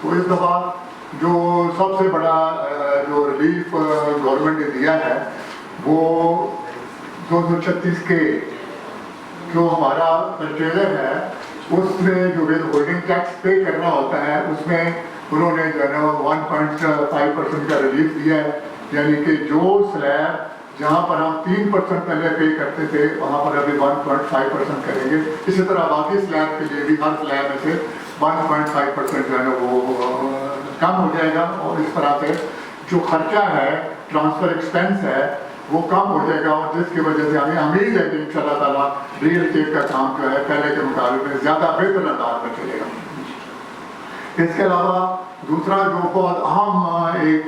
تو اس دفعہ جو سب سے بڑا جو ریلیف گورنمنٹ نے دیا ہے وہ 236 کے جو ہمارا پرچیزر ہے اس میں جو ول ہولڈنگ ٹیکس پے کرنا ہوتا ہے اس میں انہوں نے جو ہے نا 1.5% کا ریلیف دیا ہے، یعنی کہ جو سلیب جہاں پر ہم 3% پہلے پے کرتے تھے وہاں پر ابھی 1.5% کریں گے. اسی طرح باقی سلیب کے لیے بھی ہر سلیب میں سے 1.5% جو ہے نا وہ کم ہو جائے گا، اور اس طرح سے جو خرچہ ہے ٹرانسفر ایکسپینس ہے وہ کم ہو جائے گا، اور جس کی وجہ سے ہمیں امید ہے کہ انشاءاللہ تعالیٰ ریئل اسٹیٹ کا کام جو ہے پہلے کے مقابلے میں زیادہ بہتر انداز میں چلے گا. اس کے علاوہ دوسرا جو بہت اہم ایک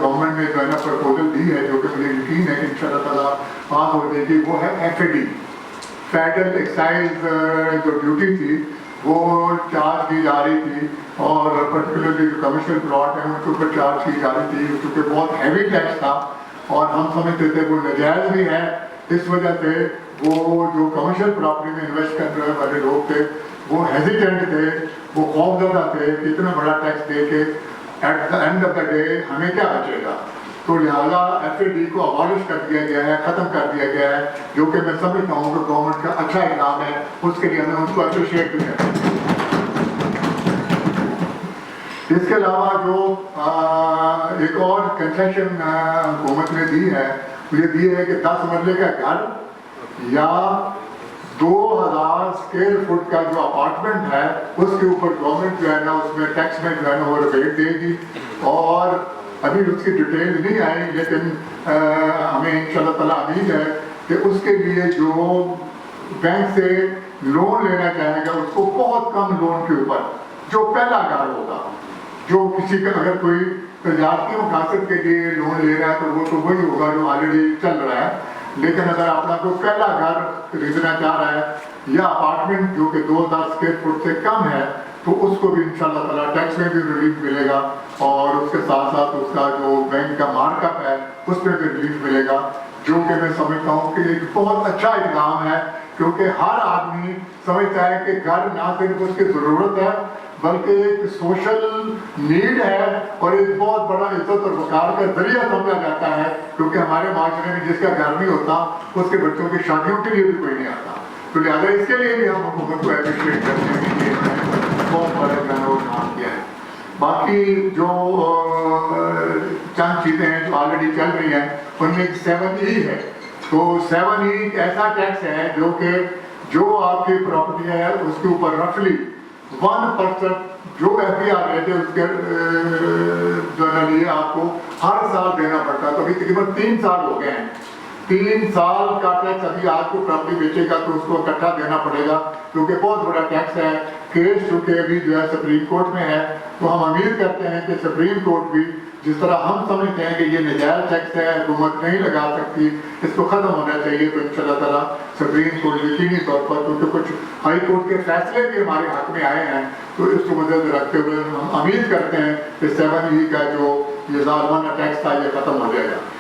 گورنمنٹ نے جو ہے نا پرپوزل دی ہے جو کہ مجھے یقین ہے کہ انشاءاللہ تعالیٰ پاس ہو جائے گی، وہ ہے FAD فیڈرل ایکسائز جو ڈیوٹی تھی وہ چارج کی جا رہی تھی، اور پرٹیکولرلی جو کمرشل پلاٹ ہیں ان کے اوپر چارج کی جا رہی تھی کیونکہ بہت ہیوی ٹیکس تھا اور ہم سمجھتے تھے وہ ناجائز بھی ہے. اس وجہ سے وہ جو کمرشل پراپرٹی میں انویسٹ کرنے والے لوگ تھے وہ ہیزیٹنٹ تھے، وہ خوفزدہ تھے کہ اتنا بڑا ٹیکس دے کے at the end of the day ہمیں کیا بچے گا. تو لہٰذا FAD کو ابالش کر دیا گیا ہے، ختم کر دیا گیا ہے، جو کہ میں سمجھتا ہوں کہ گورنمنٹ کا اچھا اقدام ہے، اس کے لیے ہمیں ان کو اپریشیٹ بھی کرنا ہے. اس کے علاوہ جو ایک اور کنسیشن حکومت نے دی ہے وہ یہ دی ہے کہ 10 مرلے کا گھر یا 2000 اسکوائر فٹ کا جو اپارٹمنٹ ہے اس کے اوپر گورنمنٹ جو ہے نا اس میں ٹیکس میں جو ہے نا وہ ریبیٹ دے گی. اور ابھی اس کی ڈیٹیل نہیں آئی لیکن ہمیں انشاءاللہ تعالیٰ امید ہے کہ اس کے لیے جو بینک سے لون لینا چاہے گا اس کو بہت کم لون کے اوپر جو پہلا گھر ہوگا، جو کسی کا اگر کوئی تجارتی مقاصد کے لیے لون لے رہا ہے تو وہ تو وہی ہوگا جو آلریڈی چل رہا ہے، لیکن اگر اپنا کوئی پہلا گھر خریدنا چاہ رہا ہے یا اپارٹمنٹ جو کہ 2000 اسکوائر فٹ سے کم ہے تو اس کو بھی انشاءاللہ تعالیٰ ٹیکس میں بھی ریلیف ملے گا، اور اس کے ساتھ ساتھ اس کا جو بینک کا مارک اپ ہے اس میں بھی ریلیف ملے گا، جو کہ میں سمجھتا ہوں کہ ایک بہت اچھا اقدام ہے. کیونکہ ہر آدمی سمجھتا ہے کہ گھر نہ صرف اس کی ضرورت ہے بلکہ ایک سوشل نیڈ ہے اور ایک بہت بڑا عزت اور وقار کا ذریعہ سمجھا جاتا ہے، کیونکہ ہمارے معاشرے میں جس کا گھر نہیں ہوتا اس کے بچوں کی شادیوں کے لیے بھی کوئی نہیں آتا. تو لہٰذا اس کے لیے بھی ہم حکومت کو اپریشیٹ کرتے ہیں کہ بہت بڑے جو کام کیا ہے. باقی جو چند چیزیں ہیں جو آلریڈی چل رہی ہیں ان میں 7E ہے. تو 7E ایک ایسا ٹیکس ہے جو کہ جو آپ کی پراپرٹی ہے اس کے اوپر رفلی 1% جو FBR رہتے ہیں اس کے جو ہے لیے آپ کو ہر سال دینا پڑتا ہے. تو ابھی تقریباً 3 سال ہو گئے ہیں، 3 سال کا ٹیکس ابھی آج کو پراپرٹی بیچے گا تو اس کو اکٹھا دینا پڑے گا کیونکہ بہت بڑا ٹیکس ہے. کیس چونکہ ابھی جو ہے سپریم کورٹ میں ہے تو ہم امید کرتے ہیں کہ سپریم کورٹ بھی جس طرح ہم سمجھتے ہیں کہ یہ ناجائز ٹیکس ہے، حکومت نہیں لگا سکتی، اس کو ختم ہونا چاہیے، تو انشاءاللہ تعالیٰ سپریم کورٹ یقینی طور پر کیونکہ کچھ ہائی کورٹ کے فیصلے بھی ہمارے حق میں آئے ہیں تو اس کو مدد رکھتے ہوئے ہم امید کرتے ہیں کہ 7E کا جو یہ ظالمانہ ٹیکس تھا یہ ختم ہو جائے گا.